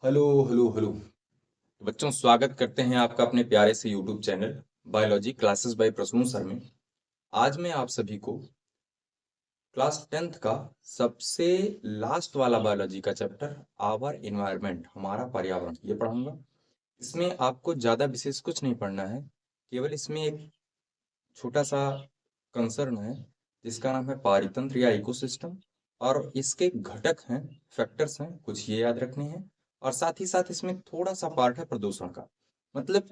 Hello hello hello. बच्चों, स्वागत करते हैं आपका अपने प्यारे से YouTube channel biology classes by Prasoon sir में। आज मैं आप सभी को क्लास 10th का सबसे लास्ट वाला बायोलॉजी का चैप्टर आवर एनवायरनमेंट, हमारा पर्यावरण, ये पढ़ाऊंगा। इसमें आपको ज़्यादा विशेष कुछ नहीं पढ़ना है, केवल इसमें एक छोटा सा कंसर्न है जिसका नाम है पारितंत्र या इकोसिस्टम, और इसके घटक हैं, फैक्टर्स हैं, कुछ ये याद रखने हैं। और साथ ही साथ इसमें थोड़ा सा पार्ट है प्रदूषण का। मतलब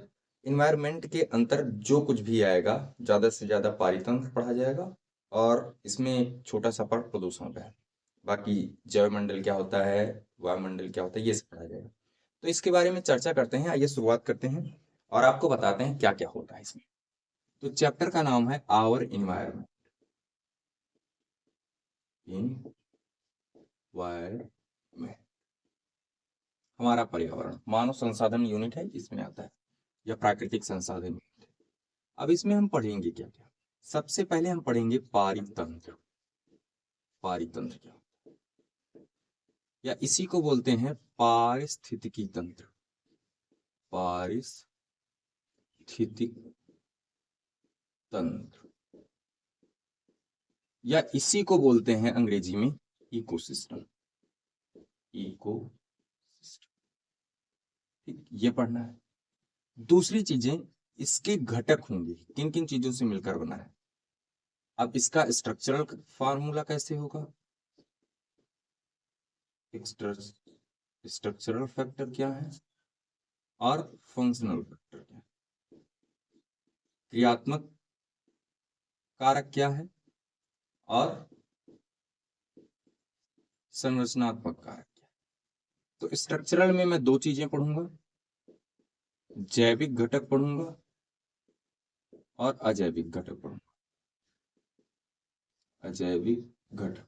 इन्वायरमेंट के अंतर जो कुछ भी आएगा, ज़्यादा से ज़्यादा पारितंत्र पढ़ा जाएगा, और इसमें एक छोटा सा पार्ट प्रदूषण का है। बाकी जैवमंडल क्या होता है, वायुमंडल क्या होता है, ये सब पढ़ा जाएगा। तो इसके बारे में चर्चा करते हैं, आइए शुरुआत करते हैं और आपको बताते हैं क्या क्या होता है इसमें। तो चैप्टर का नाम है आवर इन्वायरमेंट। इन्वायरमेंट, हमारा पर्यावरण, मानव संसाधन यूनिट है, इसमें आता है, या प्राकृतिक संसाधन यूनिट है। अब इसमें हम पढ़ेंगे क्या क्या। सबसे पहले हम पढ़ेंगे पारितंत्र। पारितंत्र क्या होता है, या इसी को बोलते हैं पारिस्थितिकी तंत्र। पारिस्थितिक तंत्र, या इसी को बोलते हैं अंग्रेजी में इकोसिस्टम। इकोसिस्टम, ठीक, ये पढ़ना है। दूसरी चीजें, इसके घटक होंगे, किन किन चीजों से मिलकर बना है। अब इसका स्ट्रक्चरल फार्मूला कैसे होगा, स्ट्रक्चरल फैक्टर क्या है और फंक्शनल फैक्टर क्या है, क्रियात्मक कारक क्या है और संरचनात्मक कारक क्या है। तो स्ट्रक्चरल में मैं दो चीजें पढ़ूंगा, जैविक घटक पढ़ूंगा और अजैविक घटक पढ़ूंगा। अजैविक घटक,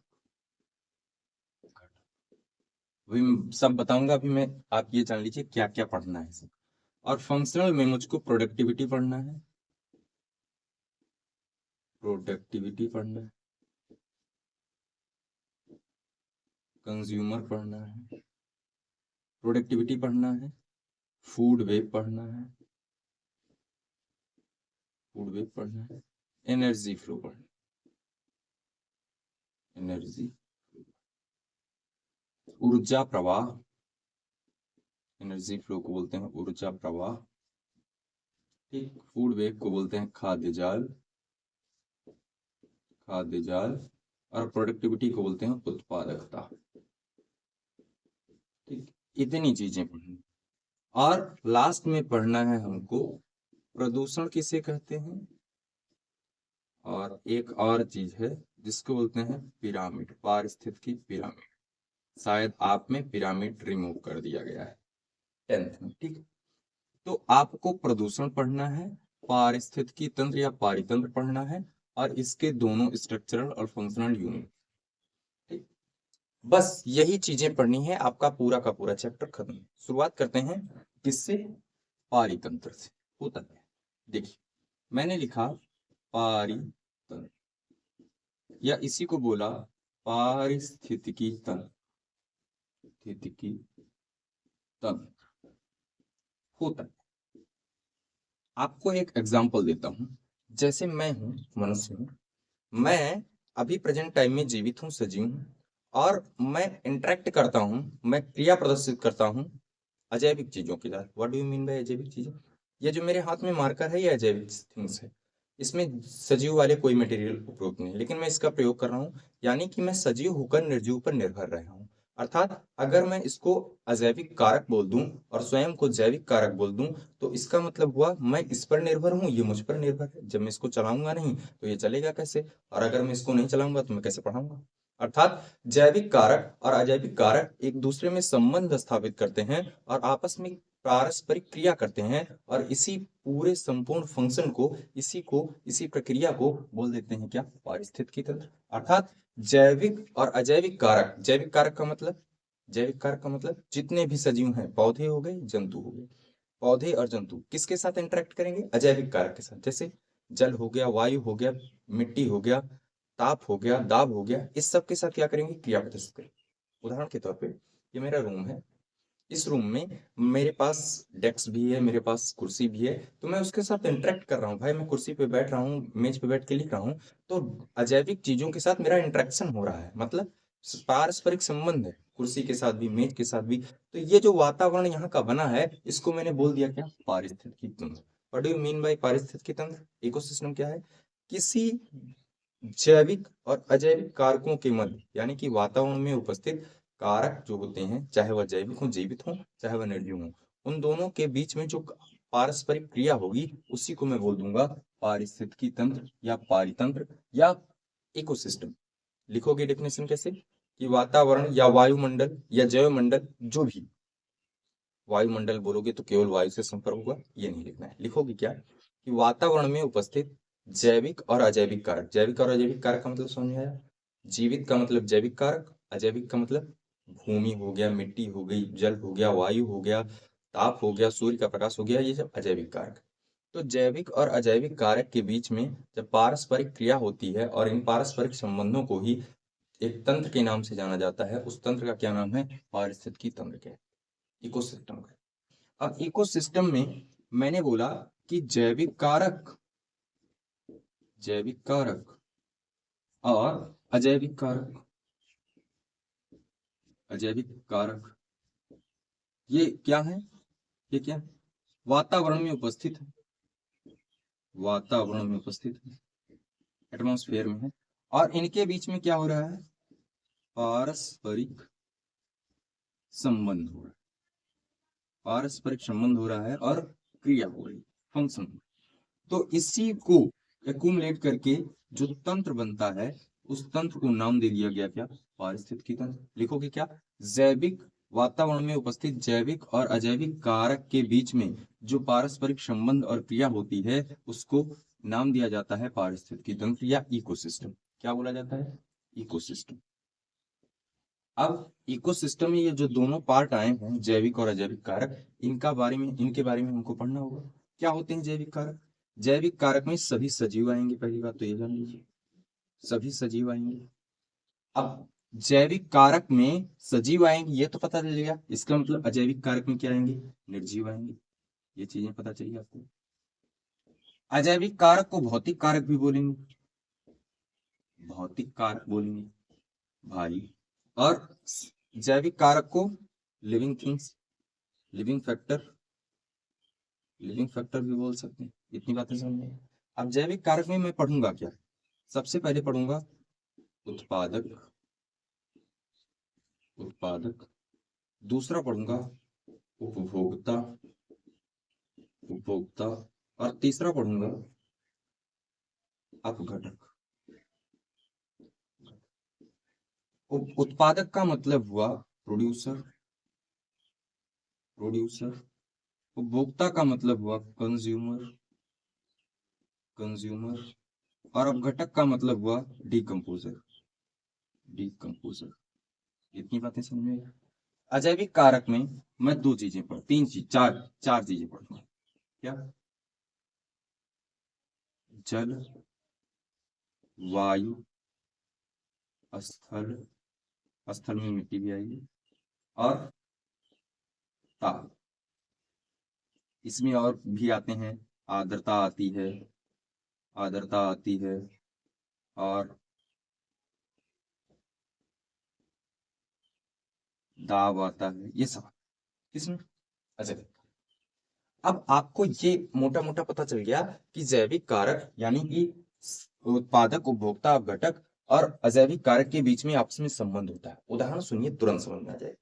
अभी मैं सब बताऊंगा। अभी मैं, आप ये जान लीजिए क्या क्या पढ़ना है इसमें। और फंक्शनल में मुझको प्रोडक्टिविटी पढ़ना है, प्रोडक्टिविटी पढ़ना है, कंज्यूमर पढ़ना है, प्रोडक्टिविटी पढ़ना है, फूड वेब पढ़ना है, फूड वेब पढ़ना है, एनर्जी फ्लो पढ़ना है, एनर्जी, ऊर्जा प्रवाह, एनर्जी फ्लो को बोलते हैं ऊर्जा प्रवाह, ठीक। फूड वेब को बोलते हैं खाद्य जाल, खाद्य जाल, और प्रोडक्टिविटी को बोलते हैं उत्पादकता, ठीक। इतनी चीजें पढ़नी। और लास्ट में पढ़ना है हमको प्रदूषण किसे कहते हैं, और एक और चीज है जिसको बोलते हैं पिरामिड, पारिस्थितिकी पिरामिड। शायद आप में पिरामिड रिमूव कर दिया गया है 10th में, ठीक। तो आपको प्रदूषण पढ़ना है, पारिस्थितिकी तंत्र या पारितंत्र पढ़ना है, और इसके दोनों स्ट्रक्चरल और फंक्शनल यूनिट, ठीक। बस यही चीजें पढ़नी है, आपका पूरा का पूरा चैप्टर खत्म। शुरुआत करते हैं किससे, पारितंत्र से। होता है, देखिए मैंने लिखा पारितंत्र, या इसी को बोला पारिस्थितिकी तंत्र, स्थितिकी तंत्र होता है। आपको एक एग्जांपल देता हूं। जैसे मैं हूं, मनुष्य हूं, मैं अभी प्रेजेंट टाइम में जीवित हूं, सजीव हूं, और मैं इंटरेक्ट करता हूं, मैं क्रिया प्रदर्शित करता हूं अजैविक चीजों के साथ। What do you mean by अजैविक चीजें? ये जो मेरे हाथ में मार्कर है, ये अजैविक थिंग्स है। इसमें सजीव वाले कोई मटेरियल उपयोग नहीं, लेकिन मैं इसका प्रयोग कर रहा हूँ, यानी कि मैं सजीव होकर निर्जीव पर निर्भर रहा हूँ। अर्थात अगर मैं इसको अजैविक कारक बोल दूं और स्वयं को जैविक कारक बोल दूं, तो इसका मतलब हुआ मैं इस पर निर्भर हूँ, ये मुझ पर निर्भर है। जब मैं इसको चलाऊंगा नहीं तो ये चलेगा कैसे, और अगर मैं इसको नहीं चलाऊंगा तो मैं कैसे पढ़ाऊंगा। अर्थात जैविक कारक और अजैविक कारक एक दूसरे में संबंध स्थापित करते हैं और आपस में पारस्परिक क्रिया करते हैं, और इसी पूरे संपूर्ण फंक्शन को, इसी प्रक्रिया को बोल देते हैं क्या, पारिस्थितिकी तंत्र। अर्थात जैविक और अजैविक कारक, जैविक कारक का मतलब, जैविक कारक का मतलब जितने भी सजीव हैं, पौधे हो गए, जंतु हो गए, पौधे और जंतु किसके साथ इंटरेक्ट करेंगे, अजैविक कारक के साथ। जैसे जल हो गया, वायु हो गया, मिट्टी हो गया, ताप हो गया, दाब हो गया, इस सब के साथ क्या करेंगे, क्रिया प्रदर्शित करेंगे। उदाहरण के तौर पे ये मेरा रूम है, इस रूम में मेरे पास डेस्क भी है, मेरे पास कुर्सी भी है, तो मैं उसके साथ इंटरेक्ट कर रहा हूँ भाई। मैं कुर्सी पे बैठ रहा हूँ, मेज पे बैठ के लिख रहा हूँ, तो अजैविक चीजों के साथ मेरा इंटरेक्शन हो रहा है, मतलब पारस्परिक संबंध है, कुर्सी के साथ भी, मेज के साथ भी। तो ये जो वातावरण यहाँ का बना है, इसको मैंने बोल दिया क्या, पारिस्थितिकी तंत्र। What do you mean by पारिस्थितिकी तंत्र? इकोसिस्टम क्या है? किसी जैविक और अजैविक कारकों के मध्य, यानी कि वातावरण में उपस्थित कारक जो होते हैं, चाहे वह जैविक हो, जीवित हो, चाहे वह निर्जीव हो, उन दोनों के बीच में जो पारस्परिक क्रिया होगी, उसी को मैं बोल दूंगा पारिस्थितिकी तंत्र या पारितंत्र या इकोसिस्टम। लिखोगे डेफिनेशन कैसे, कि वातावरण या वायुमंडल या जैवमंडल, जो भी, वायुमंडल बोलोगे तो केवल वायु से संपर्क होगा, ये नहीं लिखना है। लिखोगे क्या, कि वातावरण में उपस्थित जैविक और अजैविक कारक। जैविक और अजैविक कारक का मतलब समझ में आया? जीवित का मतलब जैविक कारक, अजैविक का मतलब भूमि हो गया, मिट्टी हो गई, जल हो गया, वायु हो गया, ताप हो गया, सूर्य का प्रकाश हो गया, ये सब अजैविक कारक। तो जैविक और अजैविक कारक के बीच में जब पारस्परिक क्रिया होती है, और इन पारस्परिक संबंधों को ही एक तंत्र के नाम से जाना जाता है, उस तंत्र का क्या नाम है, पारिस्थितिकी तंत्र के, इकोसिस्टम का। अब इकोसिस्टम में मैंने बोला कि जैविक कारक और अजैविक कारक ये क्या है, ये क्या है? वातावरण में उपस्थित है, वातावरण में उपस्थित है, एटमॉस्फेयर में है, और इनके बीच में क्या हो रहा है, पारस्परिक संबंध हो रहा है, पारस्परिक संबंध हो रहा है और क्रिया हो रही है, फंक्शन। तो इसी को एक्यूमुलेट करके जो तंत्र बनता है, उस तंत्र को नाम दे दिया गया क्या, पारिस्थितिकी तंत्र। लिखोगे क्या, जैविक, वातावरण में उपस्थित जैविक और अजैविक कारक के बीच में जो पारस्परिक संबंध और क्रिया होती है, उसको नाम दिया जाता है पारिस्थितिकी तंत्र या इकोसिस्टम। क्या बोला जाता है, इकोसिस्टम। अब इकोसिस्टम में ये जो दोनों पार्ट आए हैं, जैविक और अजैविक कारक, इनके बारे में हमको पढ़ना होगा। क्या होते हैं जैविक कारक? जैविक कारक में सभी सजीव आएंगे, पहली बात तो ये जान लीजिए, सभी सजीव आएंगे। अब जैविक कारक में सजीव आएंगे, ये तो पता चल गया, इसका मतलब अजैविक कारक में क्या आएंगे, निर्जीव आएंगे। ये चीजें पता चलिए आपको। अजैविक कारक को भौतिक कारक भी बोलेंगे, भौतिक कारक बोलेंगे भाई। और जैविक कारक को living things, living factor, living factor भी बोल सकते हैं। इतनी बातें समझ। अब जैविक कारक में मैं पढ़ूंगा क्या, सबसे पहले पढ़ूंगा उत्पादक, उत्पादक। दूसरा पढ़ूंगा उपभोक्ता, उपभोक्ता। और तीसरा पढ़ूंगा अपघटक। उत्पादक का मतलब हुआ प्रोड्यूसर, प्रोड्यूसर। उपभोक्ता का मतलब हुआ कंज्यूमर, कंज्यूमर। और अपघटक का मतलब हुआ डिकम्पोजर, डिकम्पोजर। इतनी बातें समझ में आई? अजैविक कारक में मैं दो चीजें पढ़, तीन चीज, चार चीजें पढ़ूंगा। क्या, जल, वायु, स्थल, स्थल में मिट्टी भी आएगी, और ताप। इसमें और भी आते हैं, आर्द्रता आती है, आर्द्रता आती है, और दाब आता है, ये सब किसमें, अच्छा। अब आपको ये मोटा मोटा पता चल गया कि जैविक कारक यानी कि उत्पादक, उपभोक्ता, अपघटक और अजैविक कारक के बीच में आपस में संबंध होता है। उदाहरण सुनिए, तुरंत समझ में आ जाएगा।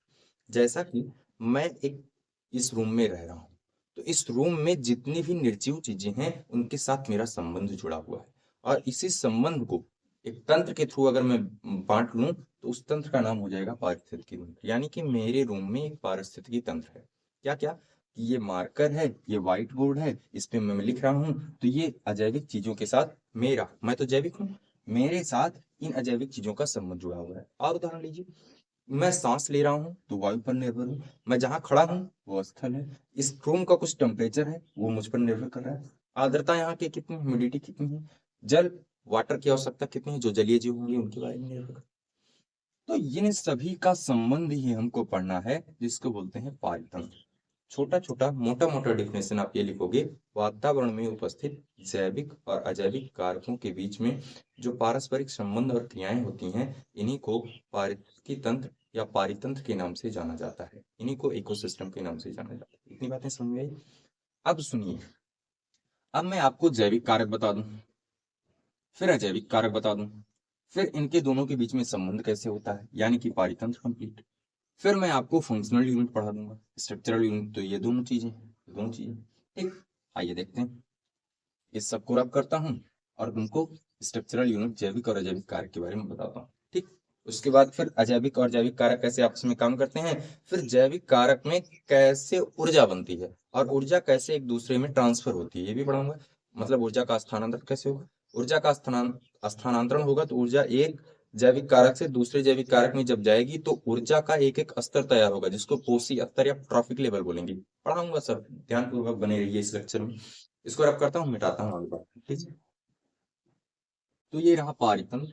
जैसा कि मैं एक इस रूम में रह रहा हूँ, तो इस रूम में जितनी भी निर्जीव चीजें हैं, उनके साथ मेरा संबंध जुड़ा हुआ है, और इसी संबंध को एक तंत्र के थ्रू अगर मैं बांट लूं, तो उस तंत्र का नाम हो जाएगा पारिस्थितिकी तंत्र। यानी कि मेरे रूम में एक पारिस्थितिकी तंत्र है। क्या क्या, ये मार्कर है, ये व्हाइट बोर्ड है, इस पे मैं लिख रहा हूँ, तो ये अजैविक चीजों के साथ मेरा, मैं तो जैविक हूँ, मेरे साथ इन अजैविक चीजों का संबंध जुड़ा हुआ है। और उदाहरण लीजिए, मैं सांस ले रहा हूँ तो वायु पर निर्भर हूँ, मैं जहाँ खड़ा हूँ वो स्थल है, इस रूम का कुछ टेम्परेचर है वो मुझ पर निर्भर कर रहा है, आर्द्रता यहाँ की कितनी, ह्यूमिडिटी कितनी है, जल, वाटर की आवश्यकता कितनी है, जो जलीय जीव होंगे उनके बारे में निर्भर कर। तो इन सभी का संबंध ही हमको पढ़ना है, जिसको बोलते हैं पारितंत्र। छोटा छोटा मोटा मोटा डिफिनेशन आप ये लिखोगे, वातावरण में उपस्थित जैविक और अजैविक कारकों के बीच में जो पारस्परिक संबंध और क्रियाएं होती हैं, इन्हीं को पारिस्थितिकी तंत्र या पारितंत्र के नाम से जाना जाता है, इन्हीं को इकोसिस्टम के नाम से जाना जाता है। इतनी बातें समझ में आई? अब सुनिए, अब मैं आपको जैविक कारक बता दूं, फिर अजैविक कारक बता दूं, फिर इनके दोनों के बीच में संबंध कैसे होता है, यानी कि पारितंत्र कंप्लीट। फिर मैं आपको फंक्शनल यूनिट पढ़ा दूंगा, स्ट्रक्चरल यूनिट। तो ये दोनों चीजें, ठीक। आइए देखते हैं, इस सबको रब करता हूँ और तुमको स्ट्रक्चरल यूनिट, जैविक और अजैविक कारक के बारे में बताता हूँ, ठीक। उसके बाद फिर अजैविक और जैविक कारक कैसे आपस में काम करते हैं, फिर जैविक कारक में कैसे ऊर्जा बनती है और ऊर्जा कैसे एक दूसरे में ट्रांसफर होती है, ये भी पढ़ाऊंगा। मतलब ऊर्जा का स्थानांतरण कैसे होगा, ऊर्जा का स्थानांतरण होगा तो ऊर्जा एक जैविक कारक से दूसरे जैविक कारक में जब जाएगी तो ऊर्जा का एक एक स्तर तैयार होगा, जिसको पोसी स्तर या ट्रॉफिक लेवल बोलेंगे। पढ़ाऊंगा सर, ध्यानपूर्वक बने रहिए इस लेक्चर में। इसको रब करता हूँ, मिटाता हूँ आगे बढ़ते हैं, ठीक है। तो ये रहा पारितंत्र।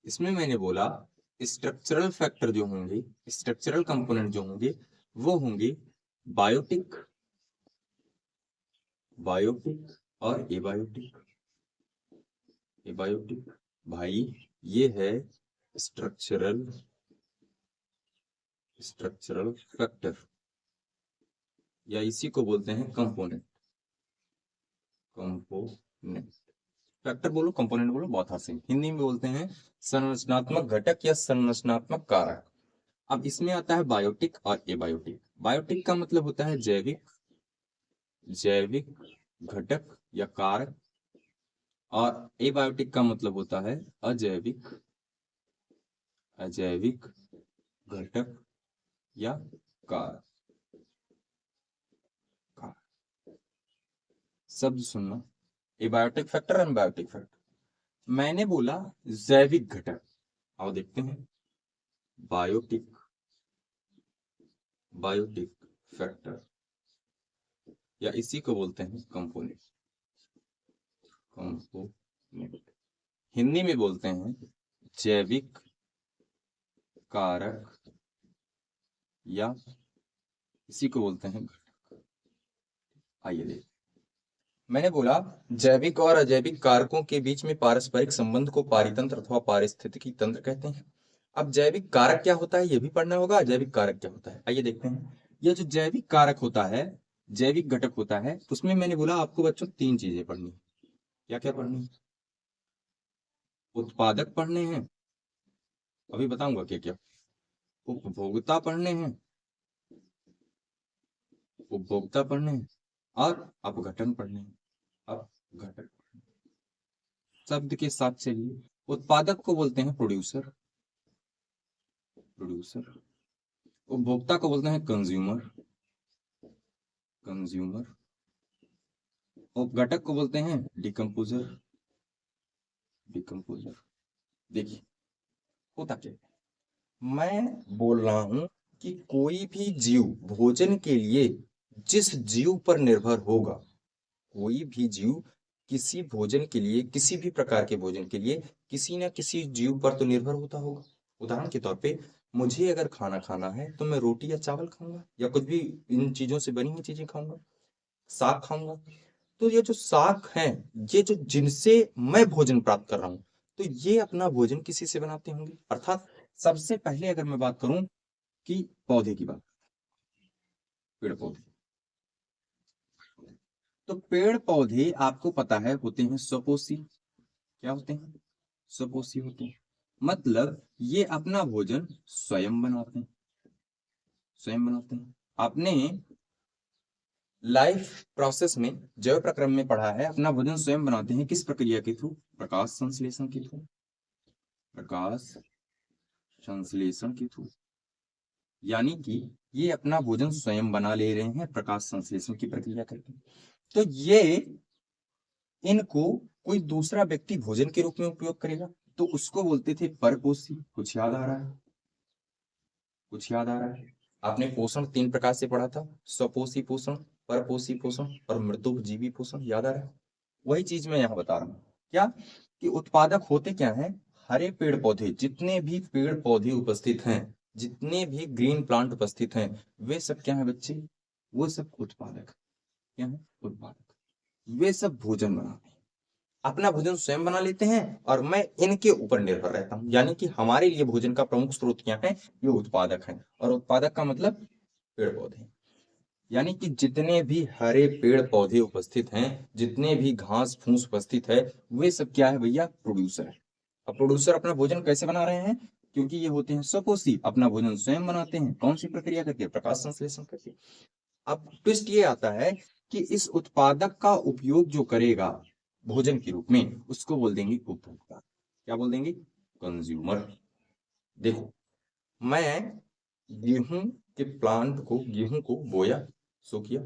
इसमें मैंने बोला स्ट्रक्चरल फैक्टर जो होंगे, स्ट्रक्चरल कंपोनेंट जो होंगे, वो होंगे बायोटिक और एबायोटिक। भाई ये है स्ट्रक्चरल फैक्टर, या इसी को बोलते हैं कंपोनेंट। फैक्टर बोलो, कंपोनेंट बोलो, बहुत आसान। हिंदी में बोलते हैं संरचनात्मक घटक या संरचनात्मक कारक। अब इसमें आता है बायोटिक और एबायोटिक। बायोटिक का मतलब होता है जैविक घटक या कारक, और एबायोटिक का मतलब होता है अजैविक घटक या कारक। शब्द सुनना, एबायोटिक फैक्टर, एम्बायोटिक फैक्टर। मैंने बोला जैविक घटक, आओ देखते हैं। बायोटिक फैक्टर, या इसी को बोलते हैं कंपोनेंट। हिंदी में बोलते हैं जैविक कारक, या इसी को बोलते हैं घटक। आइए देख, मैंने बोला जैविक और अजैविक कारकों के बीच में पारस्परिक संबंध को पारितंत्र अथवा पारिस्थितिकी तंत्र कहते हैं। अब जैविक कारक क्या होता है ये भी पढ़ना होगा, अजैविक कारक क्या होता है। आइए देखते हैं। यह जो जैविक कारक होता है, जैविक घटक होता है, उसमें मैंने बोला आपको बच्चों 3 चीजें पढ़नी। क्या क्या पढ़नी? उत्पादक पढ़ने हैं, अभी बताऊंगा क्या क्या। उपभोक्ता पढ़ने हैं, और अपघटन पढ़ने हैं, अपघटन। शब्द के साथ चलिए। उत्पादक को बोलते हैं प्रोड्यूसर, उपभोक्ता को बोलते हैं कंज्यूमर, उपघटक को बोलते हैं डिकम्पोजर। देखिए होता क्या है, मैं बोल रहा हूं कि कोई भी जीव भोजन के लिए जिस जीव पर निर्भर होगा, कोई भी जीव किसी भोजन के लिए, किसी भी प्रकार के भोजन के लिए किसी न किसी जीव पर तो निर्भर होता होगा। उदाहरण के तौर पे मुझे अगर खाना खाना है तो मैं रोटी या चावल खाऊंगा, या कुछ भी इन चीजों से बनी हुई चीजें खाऊंगा, साग खाऊंगा। तो ये जो साग है, ये जो जिनसे मैं भोजन प्राप्त कर रहा हूं, तो ये अपना भोजन किसी से बनाते होंगे। अर्थात सबसे पहले अगर मैं बात करूं कि पौधे की बात, पेड़ पौधे, तो पेड़ पौधे आपको पता है होते हैं स्वपोषी। क्या होते हैं? स्वपोषी होते हैं। मतलब ये अपना भोजन स्वयं बनाते हैं, आपने लाइफ प्रोसेस में, जैव प्रक्रम में पढ़ा है, अपना भोजन स्वयं बनाते हैं। किस प्रक्रिया के थ्रू? प्रकाश संश्लेषण के थ्रू। यानी कि ये अपना भोजन स्वयं बना ले रहे हैं प्रकाश संश्लेषण की प्रक्रिया करके। तो ये इनको कोई दूसरा व्यक्ति भोजन के रूप में उपयोग करेगा, तो उसको बोलते थे परपोषी। कुछ याद आ रहा है? आपने पोषण 3 प्रकार से पढ़ा था, स्वपोषी पोषण, परपोषी पोषण और मृतोपजीवी पोषण। याद आ रहा है? वही चीज मैं यहाँ बता रहा हूँ। क्या कि उत्पादक होते क्या हैं? हरे पेड़ पौधे, जितने भी पेड़ पौधे उपस्थित हैं, जितने भी ग्रीन प्लांट उपस्थित हैं, वे सब क्या है बच्चे? वो सब उत्पादक। क्या है? उत्पादक। वे सब भोजन बनाते हैं, अपना भोजन स्वयं बना लेते हैं, और मैं इनके ऊपर निर्भर रहता हूँ। यानी कि हमारे लिए भोजन का प्रमुख स्रोत क्या है? ये उत्पादक है। और उत्पादक का मतलब पेड़ पौधे। यानी कि जितने भी हरे पेड़ पौधे उपस्थित हैं, जितने भी घास फूस उपस्थित है, वे सब क्या है भैया? प्रोड्यूसर है। अब प्रोड्यूसर अपना भोजन कैसे बना रहे हैं? क्योंकि ये होते हैं स्वपोषी, अपना भोजन स्वयं बनाते हैं। कौन सी प्रक्रिया करके? प्रकाश संश्लेषण करके। अब ट्विस्ट ये आता है कि इस उत्पादक का उपयोग जो करेगा भोजन के रूप में, उसको बोल देंगे उपभोक्ता। क्या बोल देंगे? कंज्यूमर। देखो, मैं गेहूं के प्लांट को, गेहूं को बोया, सो किया,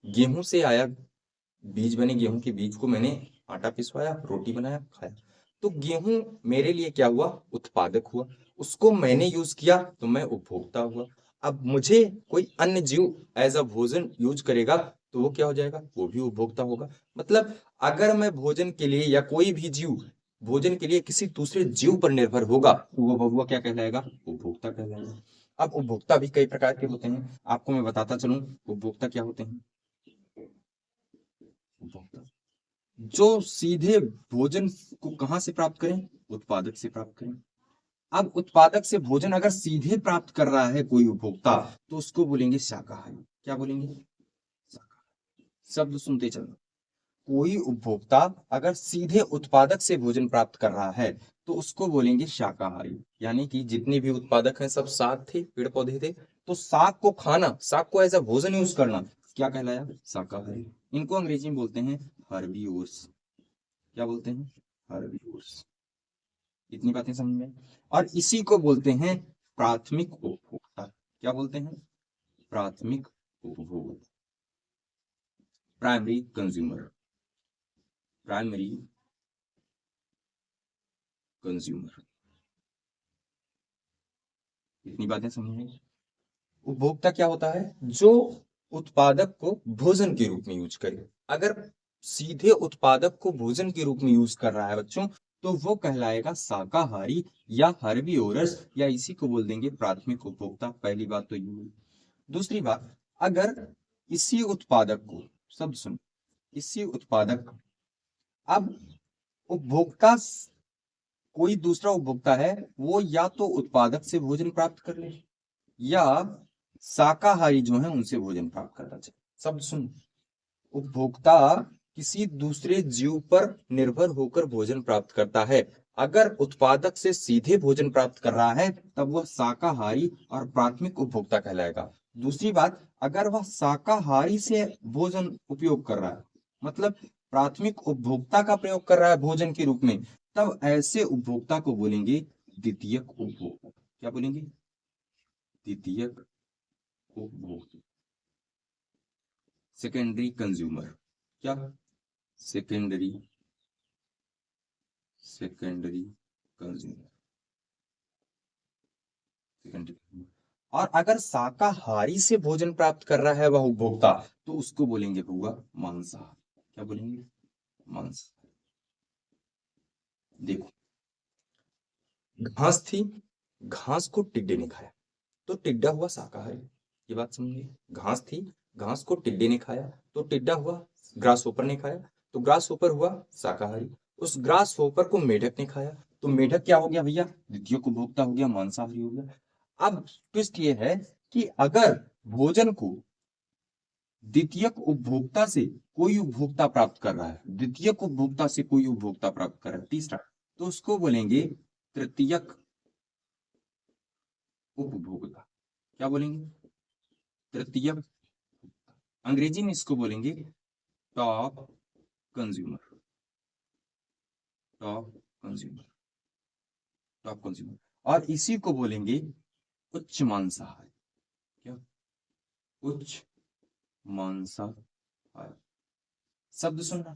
गेहूं से आया बीज, बने गेहूं के बीज को मैंने आटा पिसवाया, रोटी बनाया, खाया। तो गेहूं मेरे लिए क्या हुआ? उत्पादक हुआ। उसको मैंने यूज किया तो मैं उपभोक्ता हुआ। अब मुझे कोई अन्य जीव एज अ भोजन यूज करेगा तो वो क्या हो जाएगा? वो भी उपभोक्ता होगा। मतलब अगर मैं भोजन के लिए, या कोई भी जीव भोजन के लिए किसी दूसरे जीव पर निर्भर होगा, तो वो क्या कहलाएगा? उपभोक्ता कहलाएगा। अब उपभोक्ता भी कई प्रकार के होते हैं, आपको मैं बताता चलूं उपभोक्ता क्या होते हैं। उपभोक्ता जो सीधे भोजन को कहां से प्राप्त करें? उत्पादक से प्राप्त करें। अब उत्पादक से भोजन अगर सीधे प्राप्त कर रहा है कोई उपभोक्ता, तो उसको बोलेंगे शाकाहारी। क्या बोलेंगे? शाकाहारी। शब्द सुनते चलना। कोई उपभोक्ता अगर सीधे उत्पादक से भोजन प्राप्त कर रहा है, तो उसको बोलेंगे शाकाहारी। यानी कि जितने भी उत्पादक हैं सब साग थे, पेड़ पौधे थे, तो साग को खाना, साग को एज अ भोजन यूज करना क्या कहलाया? शाकाहारी। इनको अंग्रेजी में बोलते हैं हर्बीवोर्स। क्या बोलते हैं? हर्बीवोर्स। इतनी बातें समझ में? और इसी को बोलते हैं प्राथमिक उपभोक्ता। क्या बोलते हैं? प्राथमिक उपभोक्ता। Primary consumer. Primary consumer. इतनी बातें समझ में? उपभोक्ता क्या होता है? जो उत्पादक को भोजन के रूप में यूज करे। अगर सीधे उत्पादक को भोजन के रूप में यूज कर रहा है बच्चों, तो वो कहलाएगा शाकाहारी या हर्बीवोरस, या इसी को बोल देंगे प्राथमिक उपभोक्ता। पहली बात तो ये हुई। दूसरी बात, अगर इसी उत्पादक को, शब्द सुन, इसी उत्पादक, अब उपभोक्ता कोई दूसरा उपभोक्ता है, वो या तो उत्पादक से भोजन प्राप्त कर ले, या शाकाहारी जो है उनसे भोजन प्राप्त करना चाहिए। शब्द सुन, उपभोक्ता किसी दूसरे जीव पर निर्भर होकर भोजन प्राप्त करता है। अगर उत्पादक से सीधे भोजन प्राप्त कर रहा है, तब वह शाकाहारी और प्राथमिक उपभोक्ता कहलाएगा। दूसरी बात, अगर वह शाकाहारी से भोजन उपयोग कर रहा है, मतलब प्राथमिक उपभोक्ता का प्रयोग कर रहा है भोजन के रूप में, तब ऐसे उपभोक्ता को बोलेंगे द्वितीयक उपभोक्ता। क्या बोलेंगे? द्वितीयक उपभोक्ता। Secondary consumer. क्या? Secondary, secondary consumer. सेकेंडरी। और अगर शाकाहारी से भोजन प्राप्त कर रहा है वह उपभोक्ता, तो उसको बोलेंगे हुआ मांसाहार। क्या बोलेंगे? मांसाहार। देखो, घास थी, घास को टिड्डे ने खाया, तो टिड्डा हुआ शाकाहारी। ये बात समझिए। घास थी, घास को टिड्डे ने खाया, तो टिड्डा हुआ। ग्रास होपर ने खाया, तो ग्रास होपर हुआ शाकाहारी। उस ग्रास होपर को मेढक ने खाया, तो मेढक क्या हो गया भैया? द्वितीय उपभोक्ता हो गया, मांसाहारी हो गया। अब ट्विस्ट ये है कि अगर भोजन को द्वितीयक उपभोक्ता से कोई उपभोक्ता प्राप्त कर रहा है, द्वितीयक उपभोक्ता से कोई उपभोक्ता प्राप्त कर रहा है, तीसरा, तो उसको बोलेंगे तृतीयक उपभोक्ता। क्या बोलेंगे? तृतीयक। अंग्रेजी में इसको बोलेंगे top consumer. Top consumer. Top consumer. और इसी को बोलेंगे उच्च मांसाहारी। क्या? उच्च मांसाहारी। शब्द सुनना।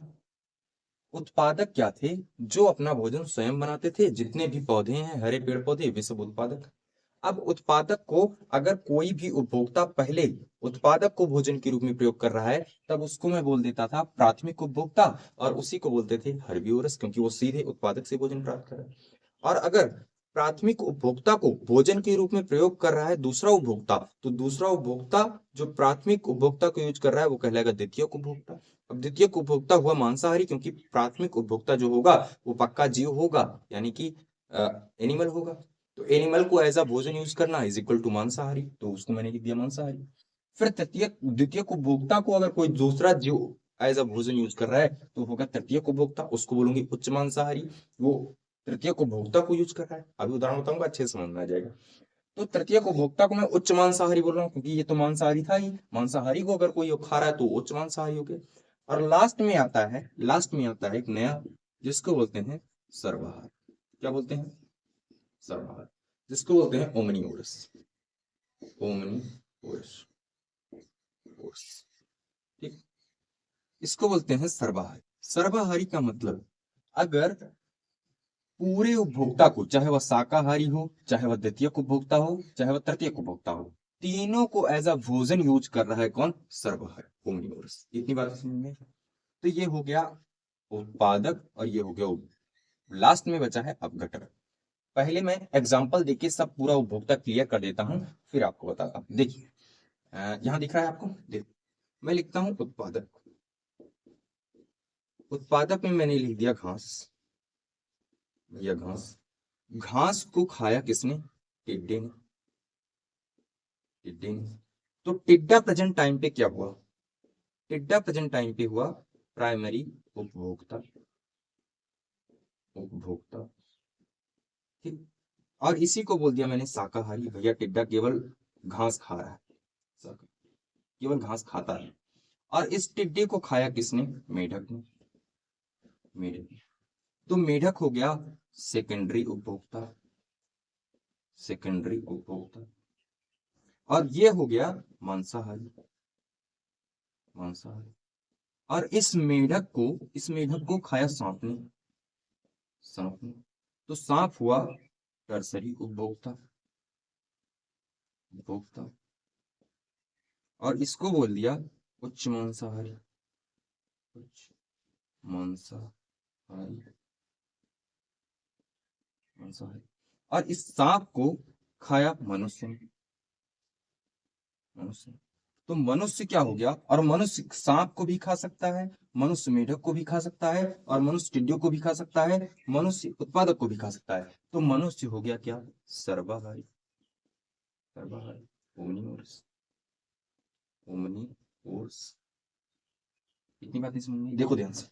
उत्पादक क्या थे? जो अपना भोजन स्वयं बनाते थे। जितने भी पौधे हैं, हरे पेड़ पौधे, वे सब उत्पादक। अब उत्पादक को, अगर कोई भी उपभोक्ता पहले उत्पादक को भोजन के रूप में प्रयोग कर रहा है, तब उसको मैं बोल देता था प्राथमिक उपभोक्ता, और उसी को बोलते थे हर्बिवोरस, क्योंकि वो सीधे उत्पादक से भोजन प्राप्त कर रहा है। और अगर प्राथमिक उपभोक्ता को भोजन के रूप में प्रयोग कर रहा है दूसरा उपभोक्ता, तो दूसरा उपभोक्ता जो प्राथमिक उपभोक्ता को यूज कर रहा है वो कहलाएगा द्वितीयक उपभोक्ता। अब द्वितीयक उपभोक्ता हुआ मांसाहारी, क्योंकि प्राथमिक उपभोक्ता जो होगा वो पक्का जीव होगा, यानी कि एनिमल होगा। तो एनिमल को एज अ भोजन यूज करना इज इक्वल टू मांसाहारी, तो उसको मैंने लिख दिया मांसाहारी। फिर तृतीयक द्वितीयक उपभोक्ता को अगर कोई दूसरा जीव एज अ भोजन यूज कर रहा है तो होगा तृतीयक उपभोक्ता, उसको बोलूंगी उच्च मांसाहारी। वो तृतीयक उपभोक्ता को यूज कर रहा है, अभी उदाहरण बताऊंगा, अच्छे से समझ में आ जाएगा। तो तृतीयक उपभोक्ता को मैं उच्च मांसाहारी बोल रहा हूँ, क्योंकि ये तो मांसाहारी था ही, मांसाहारी को अगर कोई खा रहा है तो उच्च मांसाहारी हो गया। और लास्ट में आता है एक नया, जिसको बोलते हैं सर्वाहार। क्या बोलते हैं? सर्वाहार, जिसको बोलते हैं ओमनीवोरस। ओमनीवोरस, ठीक, इसको बोलते हैं सर्वाहारी। सर्वाहारी का मतलब, अगर पूरे उपभोक्ता को, चाहे वह शाकाहारी हो, चाहे वह द्वितीयक उपभोक्ता हो, चाहे वह तृतीयक उपभोक्ता हो, तीनों को एज अ भोजन यूज कर रहा है कौन? सर्वाहारी, ओमनीवोरस। इतनी बात समझ में? तो ये हो गया उत्पादक और ये हो गया लास्ट में बचा है अपघटक। पहले मैं एग्जांपल देके सब पूरा उपभोक्ता क्लियर कर देता हूं, फिर आपको बताता हूं। देखिए यहां दिख रहा है आपको, देखिए मैं लिखता हूं उत्पादक। उत्पादक में मैंने लिख दिया घास, या घास। घास को खाया किसने? टिड्डे ने। टिड्डे ने। तो टिड्डा प्रेजेंट टाइम पे क्या हुआ? टिड्डा प्रेजेंट टाइम पे हुआ प्राइमरी उपभोक्ता। उपभोक्ता, ठीक। और इसी को बोल दिया मैंने शाकाहारी। भैया टिड्डा केवल घास खा रहा है, केवल घास खाता है। और इस टिड्डे को खाया किसने? मेढक ने। मेढक। तो मेढक हो गया सेकेंडरी उपभोक्ता। सेकेंडरी उपभोक्ता। और ये हो गया मांसाहारी। मांसाहारी। और इस मेढक को खाया सांप ने। सांप ने। तो सांप हुआ टर्सरी उपभोक्ता। उपभोक्ता। और इसको बोल दिया उच्च मांसाहारी। उच्च मांसाहारी। मांसाहारी। और इस सांप को खाया मनुष्य ने। मनुष्य। तो मनुष्य क्या हो गया? और मनुष्य सांप को भी खा सकता है, मनुष्य मेढक को भी खा सकता है, और मनुष्य टिड्डियों को भी खा सकता है, मनुष्य उत्पादक को भी खा सकता है। तो मनुष्य हो गया क्या? सर्वाहारी। सर्वाहारी, ओमनीवोरस। ओमनीवोरस। इतनी बात नहीं समझ में? देखो ध्यान से,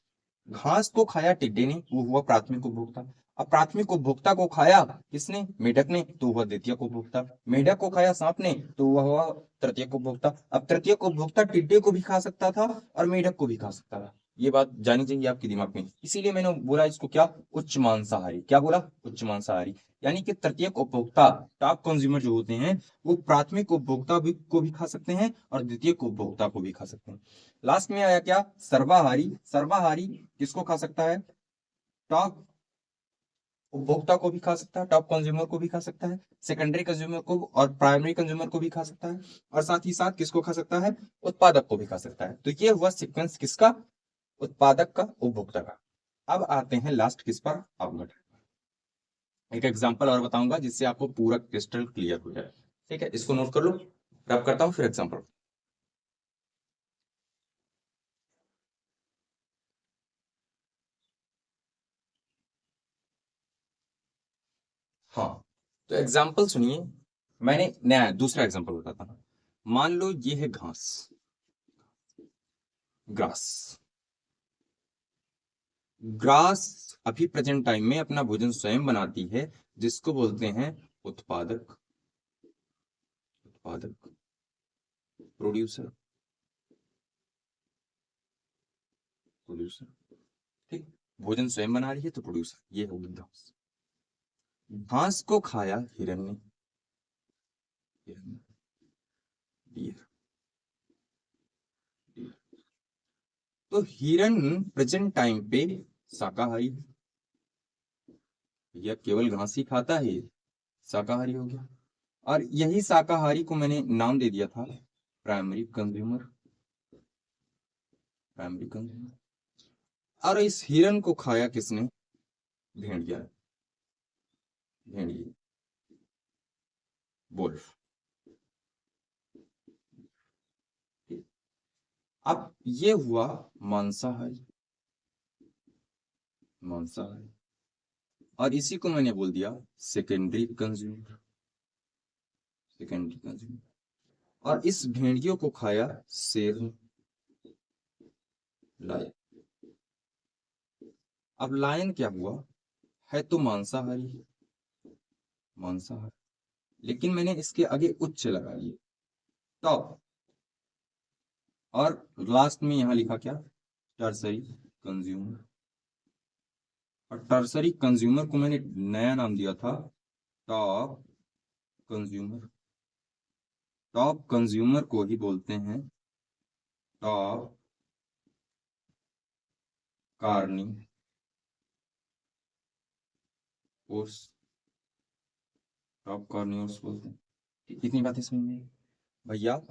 घास को खाया टिड्डे ने, वो हुआ प्राथमिक उपभोक्ता। अब प्राथमिक उपभोक्ता को खाया किसने? मेढक ने, तो वह द्वितीयक उपभोक्ता। मेढक को खाया सांप ने, तो वह हुआ तृतीयक उपभोक्ता। अब तृतीयक उपभोक्ता टिड्डे को भी खा सकता था और मेढक को भी खा सकता था। ये बात जानी चाहिए आपके दिमाग में, इसीलिए मैंने बोला इसको क्या? उच्च मांसाहारी। क्या बोला? उच्च मांसाहारी। यानी कि तृतीयक उपभोक्ता, टॉप कंज्यूमर जो होते हैं, वो प्राथमिक उपभोक्ता को भी खा सकते हैं और द्वितीयक उपभोक्ता को भी खा सकते हैं। लास्ट में आया क्या? सर्वाहारी। सर्वाहारी किसको खा सकता है? टॉप उपभोक्ता को भी खा सकता है, टॉप कंज्यूमर को भी खा सकता है, सेकेंडरी कंज्यूमर को और प्राइमरी कंज्यूमर को भी खा सकता है, और साथ ही साथ किसको खा सकता है? उत्पादक को भी खा सकता है। तो ये हुआ सीक्वेंस किसका? उत्पादक का, उपभोक्ता का। अब आते हैं लास्ट किस पर? अपघटन। एक एग्जांपल और बताऊंगा जिससे आपको पूरा क्रिस्टल क्लियर हो जाए, ठीक है? इसको नोट कर लो, रब करता हूं, फिर एग्जांपल। हाँ, तो एग्जाम्पल सुनिए। मैंने नया दूसरा एग्जाम्पल बताता हूँ। मान लो ये है घास, ग्रास। ग्रास अभी प्रेजेंट टाइम में अपना भोजन स्वयं बनाती है, जिसको बोलते हैं उत्पादक। उत्पादक, प्रोड्यूसर। प्रोड्यूसर, ठीक। भोजन स्वयं बना रही है तो प्रोड्यूसर। ये होगी घास। घास को खाया हिरन ने। हिरन, डियर। तो हिरन प्रेजेंट टाइम पे शाकाहारी है, या केवल घास ही खाता है, शाकाहारी हो गया। और यही शाकाहारी को मैंने नाम दे दिया था प्राइमरी कंज्यूमर। Primary consumer. और इस हिरन को खाया किसने? भेड़िया। भेड़िए, वुल्फ। अब ये हुआ मांसाहारी। मांसाहारी। और इसी को मैंने बोल दिया सेकेंडरी कंज्यूमर। Secondary consumer. और इस भेड़ियों को खाया शेर ने, लायन। अब लायन क्या हुआ? है तो मांसाहारी। मांसाहारी, लेकिन मैंने इसके आगे उच्च लगा दिए, टॉप। और लास्ट में यहां लिखा क्या? Tertiary consumer. और टर्सरी कंज्यूमर को मैंने नया नाम दिया था टॉप कंज्यूमर। टॉप कंज्यूमर को ही बोलते हैं टॉप कार्निवोर्स। टॉप कार्निवोर्स बोलते हैं। इतनी बातें समझ में आई? भैया,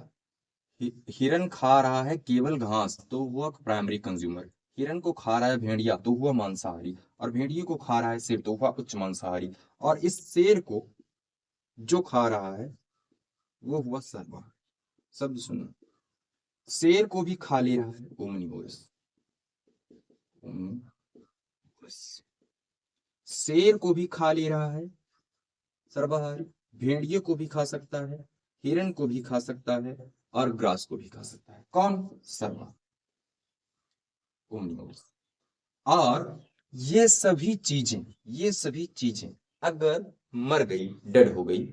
हिरन खा रहा है केवल घास तो हुआ प्राइमरी कंज्यूमर। हिरन को खा रहा है भेड़िया तो हुआ मांसाहारी। और भेड़िए को खा रहा है शेर तो हुआ उच्च मांसाहारी। और इस शेर को जो खा रहा है वो हुआ सर्वाहारी। शब्द सुनो, शेर को भी खा ले रहा है ओमनिवोरस। शेर को भी खा ले रहा है सर्वाहारी। भेड़िए को भी खा सकता है, हिरन को भी खा सकता है, और ग्रास को भी खा सकता है। कौन? सर्वाहारी, ओमनिवोरस। और ये सभी चीजें अगर मर गई, डेड हो गई,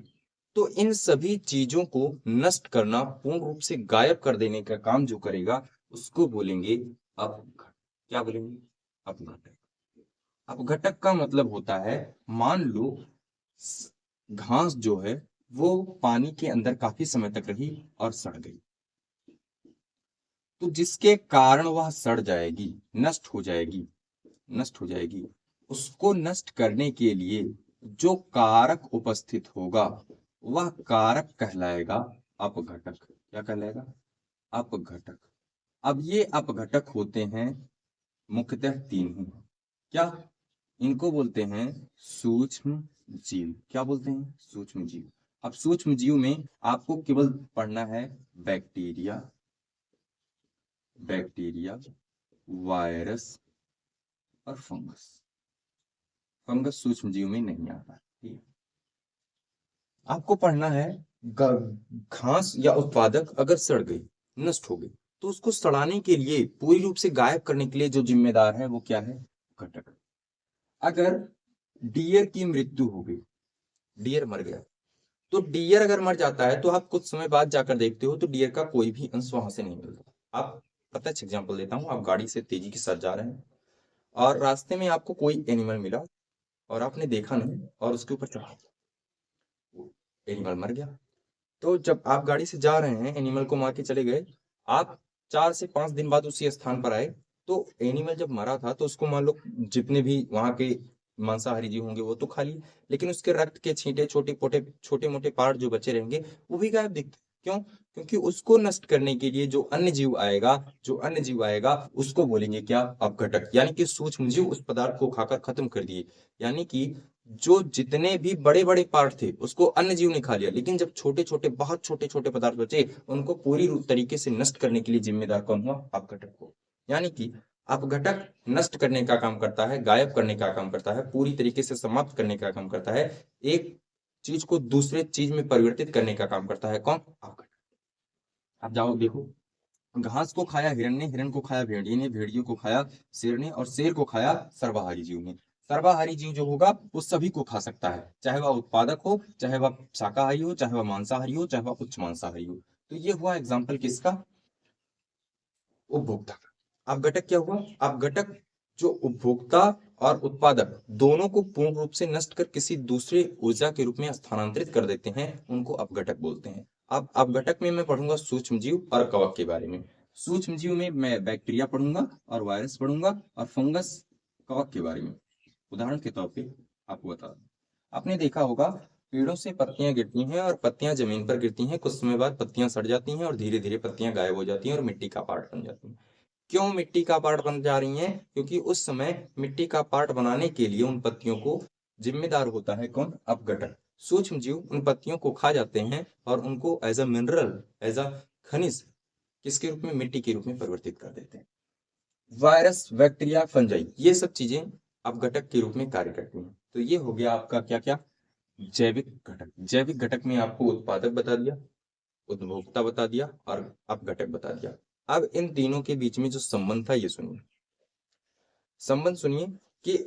तो इन सभी चीजों को नष्ट करना, पूर्ण रूप से गायब कर देने का काम जो करेगा उसको बोलेंगे अपघटक। क्या बोलेंगे? अपघटक। अपघटक का मतलब होता है, मान लो घास जो है वो पानी के अंदर काफी समय तक रही और सड़ गई, तो जिसके कारण वह सड़ जाएगी, नष्ट हो जाएगी, उसको नष्ट करने के लिए जो कारक उपस्थित होगा वह कारक कहलाएगा अपघटक। क्या कहलाएगा? अपघटक। अब ये अपघटक होते हैं मुख्यतः तीन ही। क्या? इनको बोलते हैं सूक्ष्म जीव। क्या बोलते हैं? सूक्ष्म जीव। अब सूक्ष्म जीव में आपको केवल पढ़ना है बैक्टीरिया, वायरस और फंगस। फंगस सूक्ष्म जीव में नहीं आता। ठीक है? आपको पढ़ना है घास या उत्पादक अगर सड़ गई, नष्ट हो गई, तो उसको सड़ाने के लिए, पूरी रूप से गायब करने के लिए जो जिम्मेदार है वो क्या है? घटक। अगर डियर की मृत्यु हो गई, डियर मर गया, तो डियर अगर मर जाता है तो आप कुछ समय बाद जाकर देखते हो तो डियर का कोई भी अंश वहां से नहीं मिलता। आप प्रत्यक्ष एग्जांपल देता हूँ, आप गाड़ी से तेजी के साथ जा रहे हैं और रास्ते में आपको कोई एनिमल मिला और आपने देखा नहीं और उसके ऊपर चढ़ा, एनिमल मर गया। तो जब आप गाड़ी से जा रहे हैं, एनिमल को मार के चले गए, आप 4 से 5 दिन बाद उसी स्थान पर आए, तो एनिमल जब मरा था तो उसको मान लो जितने भी वहां के मांसाहारी जीव होंगे वो तो खा लिए, लेकिन उसके रक्त के छींटे, छोटे मोटे पार्ट जो बचे रहेंगे वो भी गायब दिखते। क्यों? क्योंकि उसको नष्ट करने के लिए जो अन्य जीव आएगा उसको बोलेंगे क्या? अपघटक। यानी कि सूक्ष्म जीव उस पदार्थ को खाकर खत्म कर दिए। यानी कि जो जितने भी बड़े बड़े पार्ट थे उसको अन्य जीव ने खा लिया, लेकिन जब बहुत छोटे छोटे पदार्थ बचे उनको पूरी तरीके से नष्ट करने के लिए जिम्मेदार कौन हुआ? अपघटक को। यानी कि अपघटक नष्ट करने का काम करता है, गायब करने का काम करता है, पूरी तरीके से समाप्त करने का काम करता है, एक चीज को दूसरे चीज में परिवर्तित करने का काम करता है। कौन? अपघटक। अब जाओ देखो, घास को खाया हिरन ने, हिरन को खाया भेड़िए ने, भेड़ियों को खाया शेर ने, और शेर को खाया सर्वाहारी जीव ने। सर्वाहारी जीव जो होगा वो सभी को खा सकता है, चाहे वह उत्पादक हो, चाहे वह शाकाहारी हो, चाहे वह मांसाहारी हो, चाहे वह उच्च मांसाहारी हो। तो ये हुआ एग्जाम्पल किसका? उपभोक्ता का। अपघटक क्या हुआ? अपघटक जो उपभोक्ता और उत्पादक दोनों को पूर्ण रूप से नष्ट कर किसी दूसरे ऊर्जा के रूप में स्थानांतरित कर देते हैं, उनको अपघटक बोलते हैं। अब अपघटक में मैं पढ़ूंगा सूक्ष्म जीव और कवक के बारे में। सूक्ष्म जीव में मैं बैक्टीरिया पढ़ूंगा और वायरस पढ़ूंगा और फंगस, कवक के बारे में। उदाहरण के तौर पे आपको बता दूं, आपने देखा होगा पेड़ों से पत्तियां गिरती हैं और पत्तियां जमीन पर गिरती हैं, कुछ समय बाद पत्तियां सड़ जाती हैं और धीरे धीरे पत्तियां गायब हो जाती हैं और मिट्टी का पार्ट बन जाती हैं। क्यों मिट्टी का पार्ट बन जा रही हैं? क्योंकि उस समय मिट्टी का पार्ट बनाने के लिए उन पत्तियों को जिम्मेदार होता है कौन? अपघटक। सूक्ष्म जीव उन पत्तियों को खा जाते हैं और उनको as a mineral, as a खनिज किसके रूप में? मिट्टी के रूप में परिवर्तित कर देते हैं। वायरस, बैक्टीरिया, फंजाई, ये सब चीजें अपघटक के रूप में कार्य करती हैं। तो ये हो गया आपका क्या क्या? जैविक घटक। जैविक घटक में आपको उत्पादक बता दिया, उपभोक्ता बता दिया और अपघटक बता दिया। अब इन तीनों के बीच में जो संबंध था ये सुनिए। संबंध सुनिए कि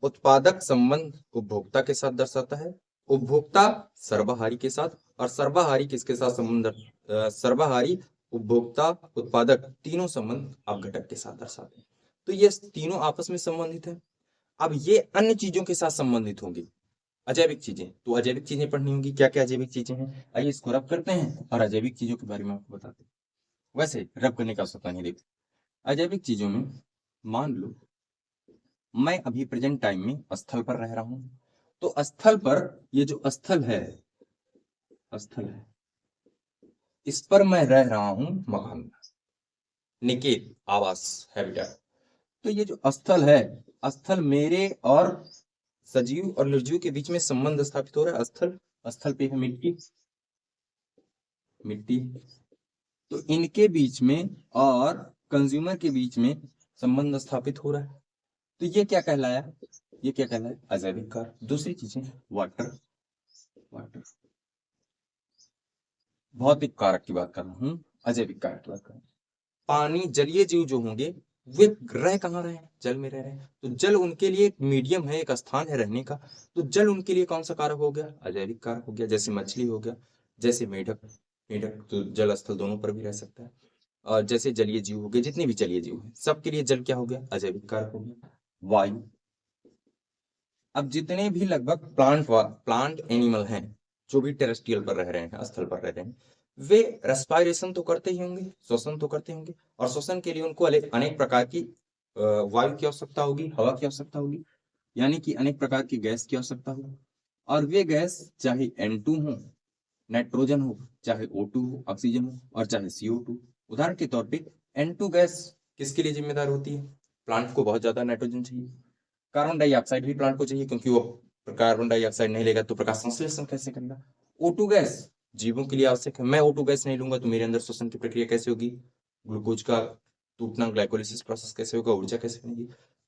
उत्पादक संबंध उपभोक्ता के साथ दर्शाता है, उपभोक्ता सर्वाहारी के साथ, और सर्वाहारी किसके साथ संबंध? सर्वाहारी, उपभोक्ता, उत्पादक, तीनों संबंध अपघटक के साथ दर्शाते हैं। तो ये तीनों आपस में संबंधित है। अब ये अन्य चीजों के साथ संबंधित होंगे, अजैविक चीजें। तो अजैविक चीजें पढ़नी होंगी। क्या क्या अजैविक चीजें हैं? आइए इसको रब करते हैं और अजैविक चीजों के बारे में आपको बताते हैं। वैसे रब करने का आवश्यकता नहीं। देखते अजैविक चीजों में, मान लो मैं अभी प्रेजेंट टाइम में स्थल पर रह रहा हूं, तो स्थल पर ये जो स्थल है, स्थल है, इस पर मैं रह रहा हूं मकान में, निकेत, आवास, हैबिटेट। तो ये जो स्थल है, स्थल मेरे और सजीव और निर्जीव के बीच में संबंध स्थापित हो रहा है। स्थल, स्थल पे है मिट्टी, मिट्टी, तो इनके बीच में और कंज्यूमर के बीच में संबंध स्थापित हो रहा है। तो ये क्या कहलाया? ये क्या कहलाया? अजैविक कारक। दूसरी चीजें, वाटर, वाटर, भौतिक कारक की बात कर रहा हूं, अजैविक कारक की बात कर रहा हूं। पानी, जलीय जीव जो होंगे वे रह कहाँ रहे हैं? जल में रह रहे हैं। तो जल उनके लिए एक मीडियम है, एक स्थान है रहने का। तो जल उनके लिए कौन सा कारक हो गया? अजैविक कारक हो गया। जैसे मछली हो गया, जैसे मेढक, मेढक तो जल स्थल दोनों पर भी रह सकता है। और जैसे जलीय जीव हो गए, जितने भी जलीय जीव हैं, सबके लिए जल क्या हो गया? अजैविक कारक हो गया। वायु, अब जितने भी लगभग प्लांट एनिमल हैं, जो भी टेरेस्ट्रियल पर रह रहे हैं, स्थल पर रह रहे हैं, वे रेस्पायरेशन तो करते ही होंगे, श्वसन तो करते होंगे, और श्वसन के लिए उनको अनेक प्रकार की वायु की आवश्यकता होगी, हवा की आवश्यकता होगी, यानी कि अनेक प्रकार की गैस की आवश्यकता होगी। और वे गैस चाहे N2 हो, नाइट्रोजन हो, चाहे O2 हो, ऑक्सीजन हो, और चाहे CO2। उदाहरण के तौर पे N2 गैस किसके लिए जिम्मेदार होती है? प्लांट को बहुत ज्यादा नाइट्रोजन चाहिए। कार्बन डाइऑक्साइड भी प्लांट को चाहिए, क्योंकि वो कार्बन डाइऑक्साइड नहीं लेगा तो प्रकाश संश्लेषण कैसे करेगा। O2 गैस जीवों के लिए आवश्यक है। मैं O2 गैस नहीं लूंगा तो मेरे अंदर श्वसन की प्रक्रिया कैसे होगी? ग्लूकोज का टूटना, ग्लाइकोलिसिस प्रोसेस कैसे होगा? ऊर्जा कैसे बनेगी?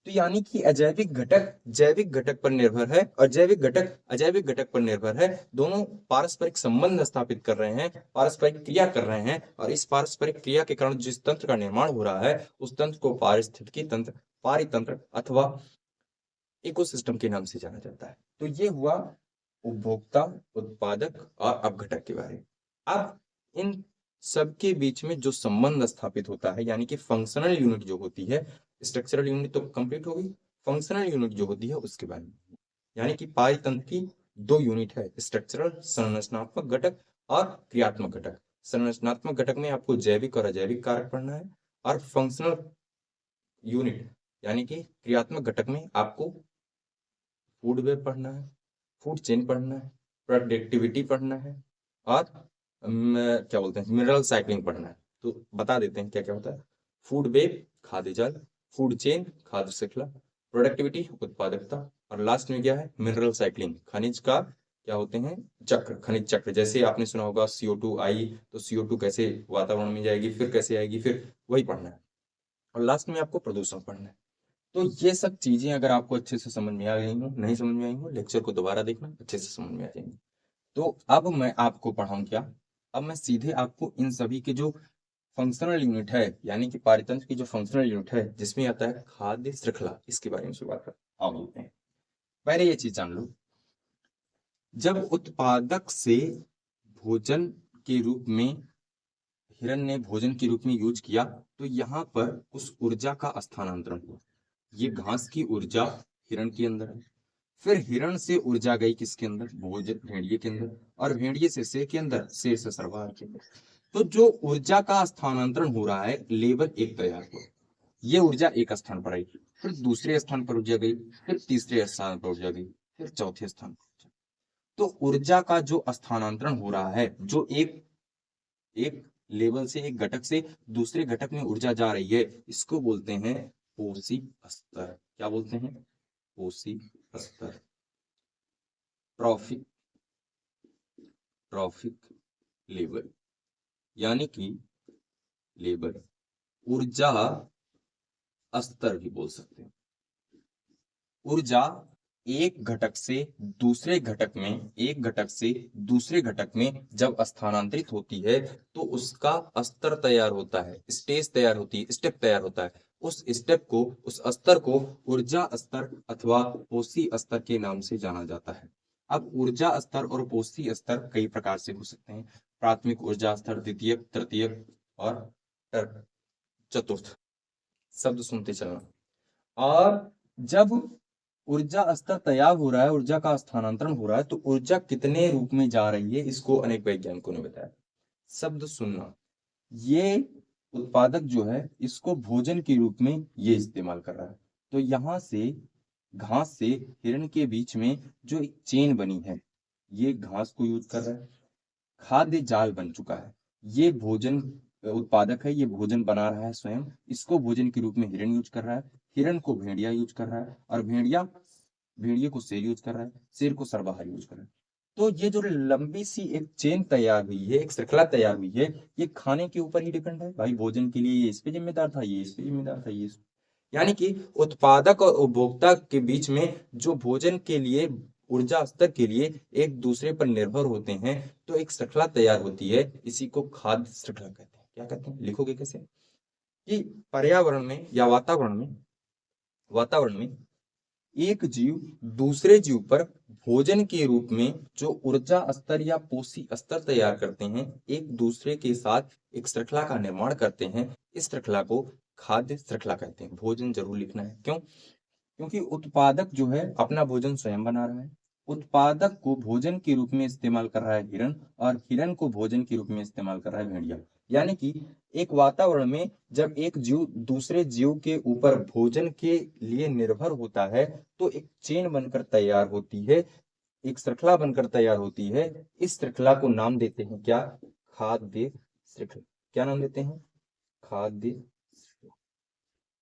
तो यानी कि अजैविक घटक जैविक घटक पर निर्भर है और जैविक घटक अजैविक घटक पर निर्भर है। दोनों पारस्परिक संबंध स्थापित कर रहे हैं, पारस्परिक क्रिया कर रहे हैं, और इस पारस्परिक क्रिया के कारण जिस तंत्र का निर्माण हो रहा है उस तंत्र को पारिस्थितिकी तंत्र, पारितंत्र अथवा इकोसिस्टम के नाम से जाना जाता है। तो ये हुआ उपभोक्ता, उत्पादक और अपघटक के बारे में। अब इन सबके बीच में जो संबंध स्थापित होता है, यानी कि फंक्शनल यूनिट जो होती है, स्ट्रक्चरल यूनिट तो कंप्लीट हो गई, फंक्शनल यूनिट जो होती है उसके बारे में। यानी कि पारितंत्र की दो यूनिट है, स्ट्रक्चरल संरचनात्मक घटक और क्रियात्मक घटक। संरचनात्मक घटक में आपको जैविक और अजैविक कारक पढ़ना है, और फंक्शनल यूनिट यानी कि क्रियात्मक घटक में आपको फूड वेब पढ़ना है, फूड चेन पढ़ना है, प्रोडक्टिविटी पढ़ना है, और क्या बोलते हैं, मिनरल साइक्लिंग पढ़ना है। तो बता देते हैं क्या क्या होता है। फूड वेब खाद्य जाल, फूड चेन खाद्य श्रृंखला, प्रोडक्टिविटी उत्पादकता, और लास्ट में क्या है? मिनरल साइक्लिंग, खनिज का क्या होते हैं? चक्र, खनिज चक्र। जैसे आपने सुना होगा CO2 आई तो CO2 कैसे वातावरण में जाएगी, फिर कैसे आएगी, फिर वही पढ़ना है। और लास्ट में आपको प्रदूषण पढ़ना है। तो ये सब चीजें अगर आपको अच्छे से समझ में आ गई हो, नहीं समझ में आई हो, लेक्चर को दोबारा देखना, अच्छे से समझ में आ जाएंगे। तो अब मैं आपको पढ़ाऊं क्या? अब मैं सीधे आपको इन सभी के जो फंक्शनल यूनिट है, यानी कि पारितंत्र की जो फंक्शनल यूनिट है जिसमें आता है खाद्य श्रृंखला, इसके बारे में शुरुआत करते हैं। पहले ये चीज जान लो, जब उत्पादक से भोजन के रूप में हिरण ने भोजन के रूप में यूज किया, तो यहाँ पर उस ऊर्जा का स्थानांतरण हुआ। ये घास की ऊर्जा हिरण के अंदर है, फिर हिरण से ऊर्जा गई किसके अंदर? भोजन भेड़िए के अंदर, और भेड़िए से शेर के अंदर, शेर से सर्वाहार के अंदर। तो जो ऊर्जा का स्थानांतरण हो रहा है, लेवल एक तैयार हुआ। ये ऊर्जा एक स्थान पर आई, फिर दूसरे स्थान पर ऊर्जा गई, फिर तीसरे स्थान पर ऊर्जा गई, फिर चौथे स्थान पर ऊर्जा। तो ऊर्जा का जो स्थानांतरण हो रहा है, जो एक एक लेवल से, एक घटक से दूसरे घटक में ऊर्जा जा रही है, इसको बोलते हैं पोसी स्तर। क्या बोलते हैं? पोसी स्तर। ट्रॉफिक ट्रॉफिक लेवल, यानी कि लेवल, ऊर्जा स्तर भी बोल सकते हैं। ऊर्जा एक घटक से दूसरे घटक में, एक घटक से दूसरे घटक में जब स्थानांतरित होती है तो उसका स्तर तैयार होता है, स्टेज तैयार होती है, स्टेप तैयार होता है। उस स्टेप को, उस स्तर को ऊर्जा स्तर अथवा पोसी स्तर के नाम से जाना जाता है। अब ऊर्जा स्तर और पोसी स्तर कई प्रकार से हो सकते हैं। प्राथमिक ऊर्जा स्तर, द्वितीयक, तृतीयक और चतुर्थ। शब्द सुनते चलना। और जब ऊर्जा स्तर तैयार हो रहा है, ऊर्जा का स्थानांतरण हो रहा है, तो ऊर्जा कितने रूप में जा रही है, इसको अनेक वैज्ञानिकों ने बताया। शब्द सुनना। ये उत्पादक जो है, इसको भोजन के रूप में ये इस्तेमाल कर रहा है। तो यहाँ से घास से हिरण के बीच में जो एक चेन बनी है, ये घास को यूज कर रहा है। खाद्य जाल बन चुका है, ये भोजन उत्पादक है, ये भोजन बना रहा है स्वयं, इसको भोजन के रूप में हिरण यूज कर रहा है, हिरण को भेड़िया यूज कर रहा है, और भेड़िए को शेर यूज कर रहा है, शेर को सर्वहारी यूज कर रहा है। तो ये जो लंबी सी एक चेन तैयार हुई है, एक श्रृंखला तैयार हुई है, ये खाने के ऊपर ही डिपेंड है। भाई भोजन के लिए ये इस पे जिम्मेदार था, ये इस पे जिम्मेदार था, ये यानी कि उत्पादक और उपभोक्ता के बीच में जो भोजन के लिए, ऊर्जा स्तर के लिए एक दूसरे पर निर्भर होते हैं, तो एक श्रृंखला तैयार होती है। इसी को खाद्य श्रृंखला कहते हैं। क्या कहते हैं? लिखोगे कैसे? कि पर्यावरण में या वातावरण में एक जीव दूसरे जीव पर भोजन के रूप में जो ऊर्जा स्तर या पोषी स्तर तैयार करते हैं, एक दूसरे के साथ एक श्रृंखला का निर्माण करते हैं, इस श्रृंखला को खाद्य श्रृंखला कहते हैं। भोजन जरूर लिखना है। क्यों? क्योंकि उत्पादक जो है अपना भोजन स्वयं बना रहा है, उत्पादक को भोजन के रूप में इस्तेमाल कर रहा है हिरण, और हिरण को भोजन के रूप में इस्तेमाल कर रहा है भेड़िया। यानी कि एक वातावरण में जब एक जीव दूसरे जीव के ऊपर भोजन के लिए निर्भर होता है, तो एक चेन बनकर तैयार होती है, एक श्रृंखला बनकर तैयार होती है। इस श्रृंखला को नाम देते हैं क्या? खाद्य श्रृंखला। क्या नाम देते हैं? खाद्य श्रृंखला।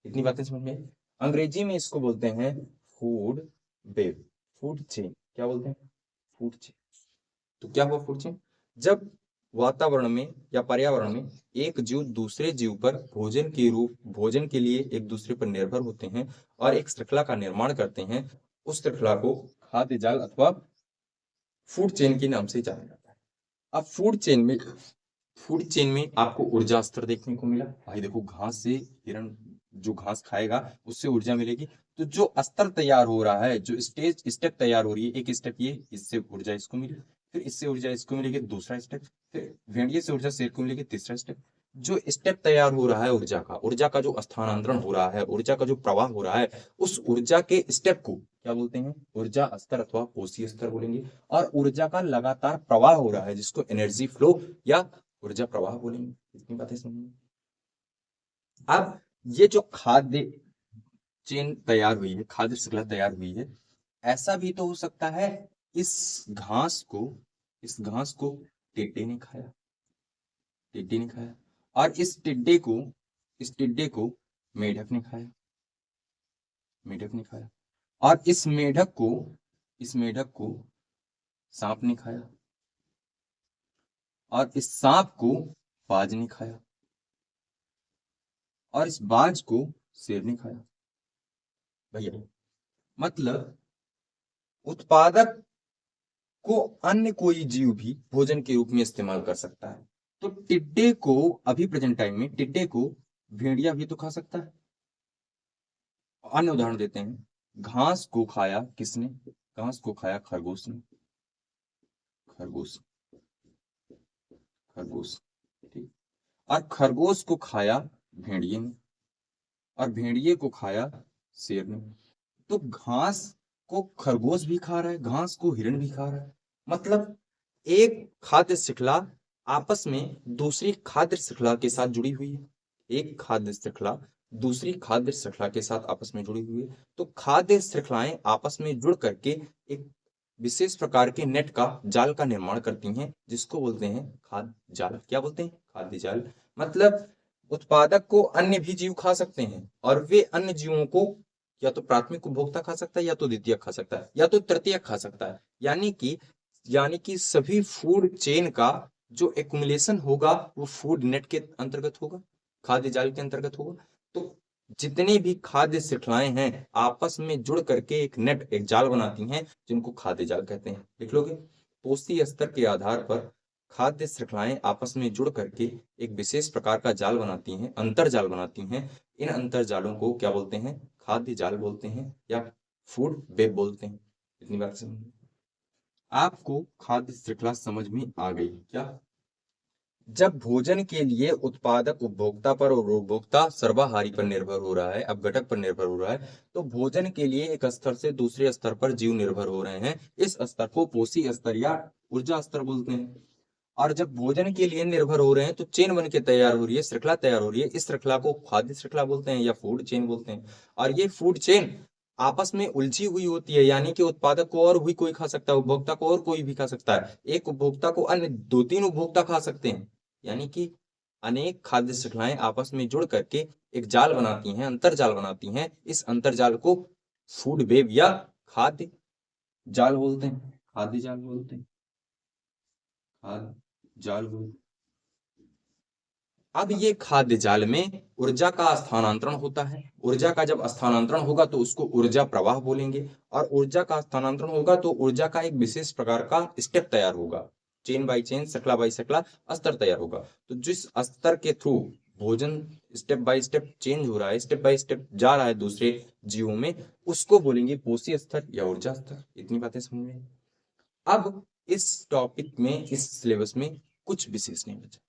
इतनी बातें समझ में आई? अंग्रेजी में इसको बोलते हैं फूड वेब, फूड चेन। क्या बोलते हैं? Food chain. तो क्या हुआ फूड चेन? जब वातावरण में या पर्यावरण में एक जीव दूसरे जीव पर भोजन के लिए एक दूसरे पर निर्भर होते हैं और एक श्रृंखला का निर्माण करते हैं, उस श्रृंखला को खाद्य जाल अथवा फूड चेन के नाम से जाना जाता है। अब फूड चेन में आपको ऊर्जा स्तर देखने को मिला। भाई देखो, घास से हिरण जो घास खाएगा उससे ऊर्जा मिलेगी। तो जो स्तर तैयार हो रहा है, जो स्टेप तैयार हो रही है, एक स्टेप ये, इससे ऊर्जा इसको मिली, फिर इससे ऊर्जा इसको मिलेगी, दूसरा स्टेप, फिर भेड़िए से ऊर्जा शेर को मिलेगी, तीसरा स्टेप। जो स्टेप तैयार हो रहा है ऊर्जा का जो स्थानांतरण हो रहा है, ऊर्जा का जो प्रवाह हो रहा है, उस ऊर्जा के स्टेप को क्या बोलते हैं? ऊर्जा स्तर अथवा कोशीय स्तर बोलेंगे। और ऊर्जा का लगातार प्रवाह हो रहा है, जिसको एनर्जी फ्लो या ऊर्जा प्रवाह बोलेंगे। इतनी बातें समझिए। अब ये जो खाद्य चेन तैयार हुई है, खाद्य श्रृंखला तैयार हुई है, ऐसा भी तो हो सकता है इस घास को टिड्डे ने खाया, और इस टिड्डे को मेढक ने खाया, और इस मेढक को सांप ने खाया, और इस सांप को बाज ने खाया, और इस बाज को शेर ने खाया। भैया मतलब उत्पादक को अन्य कोई जीव भी भोजन के रूप में इस्तेमाल कर सकता है। तो टिड्डे को, अभी प्रेजेंट टाइम में टिड्डे को भेड़िया भी तो खा सकता है। अन्य उदाहरण देते हैं। घास को खाया किसने? घास को खाया खरगोश ने, खरगोश, ठीक। और खरगोश को खाया भेड़िए ने, और भेड़िए को खाया शेर ने। तो घास को खरगोश भी खा रहा है, घास को हिरण भी खा रहा है। मतलब एक खाद्य श्रृंखला आपस में दूसरी खाद्य श्रृंखला के साथ जुड़ी हुई है, एक खाद्य श्रृंखला दूसरी खाद्य श्रृंखला के साथ आपस में जुड़ी हुई है। तो खाद्य श्रृंखलाएं आपस में जुड़ करके एक विशेष प्रकार के नेट का जाल का निर्माण करती हैं, जिसको बोलते हैं खाद्य जाल। क्या बोलते हैं? खाद्य जाल। मतलब उत्पादक को अन्य भी जीव खा सकते हैं, और वे अन्य जीवों को या तो प्राथमिक उपभोक्ता खा सकता है, या तो द्वितीयक खा सकता है, या तो तृतीयक खा सकता है। यानी कि सभी फूड चेन का जो एक्युमुलेशन होगा वो फूड नेट के अंतर्गत होगा, खाद्य जाल के अंतर्गत होगा। तो जितनी भी खाद्य श्रृंखलाएं हैं आपस में जुड़ करके एक नेट, एक जाल बनाती हैं, जिनको खाद्य जाल कहते हैं। लिख लोगे? कोशीय स्तर के आधार पर खाद्य श्रृंखलाएं आपस में जुड़ करके एक विशेष प्रकार का जाल बनाती हैं, अंतरजाल बनाती हैं। इन अंतरजालों को क्या बोलते हैं? खाद्य जाल बोलते हैं, या फूड वेब बोलते हैं। इतनी बात समझ में? आपको खाद्य श्रृंखला समझ में आ गई क्या? जब भोजन के लिए उत्पादक उपभोक्ता पर और उपभोक्ता सर्वाहारी पर निर्भर हो रहा है, अपघटक पर निर्भर हो रहा है, तो भोजन के लिए एक स्तर से दूसरे स्तर पर जीव निर्भर हो रहे हैं। इस स्तर को पोषी स्तर या ऊर्जा स्तर बोलते हैं। और जब भोजन के लिए निर्भर हो रहे हैं तो चेन बन के तैयार हो रही है, श्रृंखला तैयार हो रही है। इस श्रृंखला को खाद्य श्रृंखला बोलते हैं, या फूड चेन बोलते हैं। और ये फूड चेन आपस में उलझी हुई होती है, यानी कि उत्पादक को और भी कोई खा सकता है, उपभोक्ता को और कोई भी खा सकता है, एक उपभोक्ता को अन्य 2-3 उपभोक्ता खा सकते हैं। यानी कि अनेक खाद्य श्रृंखलाएं आपस में जुड़ करके एक जाल बनाती हैं, अंतरजाल बनाती हैं। इस अंतरजाल को फूड वेब या खाद्य जाल बोलते हैं, खाद्य जाल बोलते हैं, खाद्य जाल बोलते हैं। अब ये खाद्य जाल में ऊर्जा का स्थानांतरण होता है। ऊर्जा का जब स्थानांतरण होगा तो उसको ऊर्जा प्रवाह बोलेंगे, और ऊर्जा का स्थानांतरण होगा तो ऊर्जा का एक विशेष प्रकार का स्टेप तैयार होगा, चेन बाय चेन, श्रृंखला बाय श्रृंखला स्तर तैयार होगा। तो जिस स्तर के थ्रू भोजन स्टेप बाय स्टेप चेंज हो रहा है, स्टेप बाय स्टेप जा रहा है दूसरे जीवों में, उसको बोलेंगे पोषी स्तर या ऊर्जा स्तर। इतनी बातें समझ में? अब इस टॉपिक में, इस सिलेबस में कुछ विशेष नहीं बचा,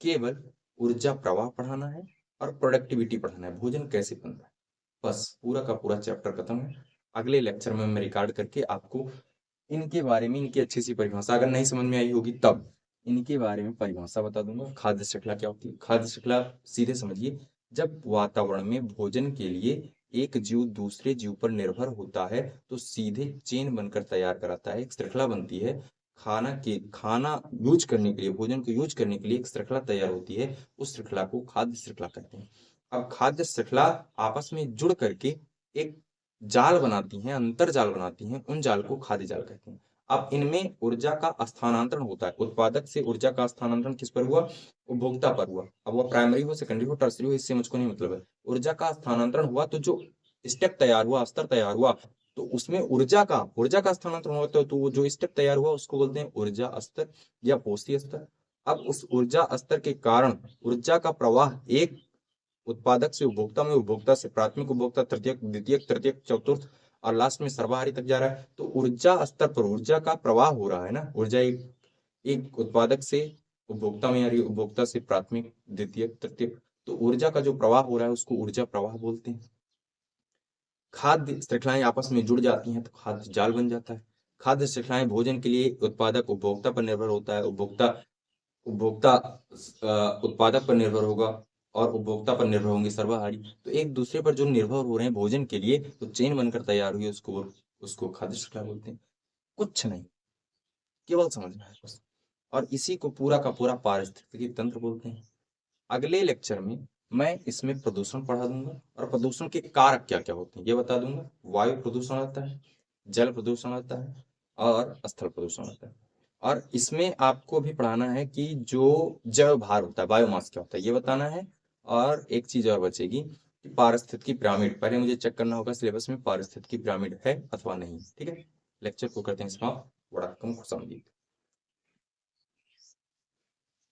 केवल ऊर्जा प्रवाह पढ़ाना है और प्रोडक्टिविटी पढ़ाना है, भोजन कैसे बनता है। बस पूरा का पूरा चैप्टर खत्म है। अगले लेक्चर में मैं रिकॉर्ड करके आपको इनके बारे में, इनकी अच्छी सी परिभाषा, अगर नहीं समझ में आई होगी तब इनके बारे में परिभाषा बता दूंगा। खाद्य श्रृंखला क्या होती है? खाद्य श्रृंखला सीधे समझिए, जब वातावरण में भोजन के लिए एक जीव दूसरे जीव पर निर्भर होता है तो सीधे चेन बनकर तैयार कराता है, एक श्रृंखला बनती है। खाना यूज करने के लिए, भोजन को यूज करने के लिए एक श्रृंखला तैयार होती है, उस श्रृंखला को खाद्य श्रृंखला कहते हैं। अब खाद्य श्रृंखला आपस में जुड़ करके एक जाल बनाती हैं, अंतरजाल बनाती हैं, उन जाल को खाद्य जाल कहते हैं। अब इनमें ऊर्जा का स्थानांतरण होता है, उत्पादक से ऊर्जा का स्थानांतरण किस पर हुआ? उपभोक्ता पर हुआ। अब वो प्राइमरी हो, सेकेंडरी हो, टर्सरी हो, इससे मुझको नहीं मतलब है। ऊर्जा का स्थानांतरण हुआ तो जो स्टेप तैयार हुआ, स्तर तैयार हुआ, तो उसमें ऊर्जा का स्थानांतरण होता है, तो वो जो स्टेप तैयार हुआ उसको बोलते हैं ऊर्जा स्तर या पोषी स्तर। अब उस ऊर्जा स्तर के कारण ऊर्जा का प्रवाह एक उत्पादक से उपभोक्ता में, उपभोक्ता से प्राथमिक उपभोक्ता, तृतीयक, द्वितीयक, तृतीयक, चतुर्थ और लास्ट में सर्वाहारी तक जा रहा है। तो ऊर्जा स्तर पर ऊर्जा का प्रवाह हो रहा है ना, ऊर्जा एक उत्पादक से उपभोक्ता में आ रही है, उपभोक्ता से प्राथमिक, द्वितीयक, तृतीयक। तो ऊर्जा का जो प्रवाह हो रहा है उसको ऊर्जा प्रवाह बोलते हैं। खाद्य श्रृंखलाएं आपस में जुड़ जाती हैं तो खाद्य जाल बन जाता है। खाद्य श्रृंखलाएं भोजन के लिए उत्पादक उपभोक्ता पर निर्भर होता है, उपभोक्ता उपभोक्ता उत्पादक पर निर्भर होगा, और उपभोक्ता पर निर्भर होंगे सर्वाहारी। तो एक दूसरे पर जो निर्भर हो रहे हैं भोजन के लिए, तो चेन बनकर तैयार हुई, उसको खाद्य श्रृंखला बोलते हैं। कुछ नहीं, केवल समझना है बस। और इसी को पूरा का पूरा पारिस्थितिकी तंत्र बोलते हैं। अगले लेक्चर में मैं इसमें प्रदूषण पढ़ा दूंगा, और प्रदूषण के कारक क्या क्या होते हैं ये बता दूंगा। वायु प्रदूषण आता है, जल प्रदूषण आता है, और स्थल प्रदूषण आता है। और इसमें आपको भी पढ़ाना है कि जो जैव भार होता है, बायोमास क्या होता है, ये बताना है। और एक चीज और बचेगी कि पारिस्थितिकी पिरामिड, पहले मुझे चेक करना होगा सिलेबस में पारिस्थितिकी पिरामिड है अथवा नहीं। ठीक है, लेक्चर को करते हैं समाप्त। बड़ा कम खुश आमदीद।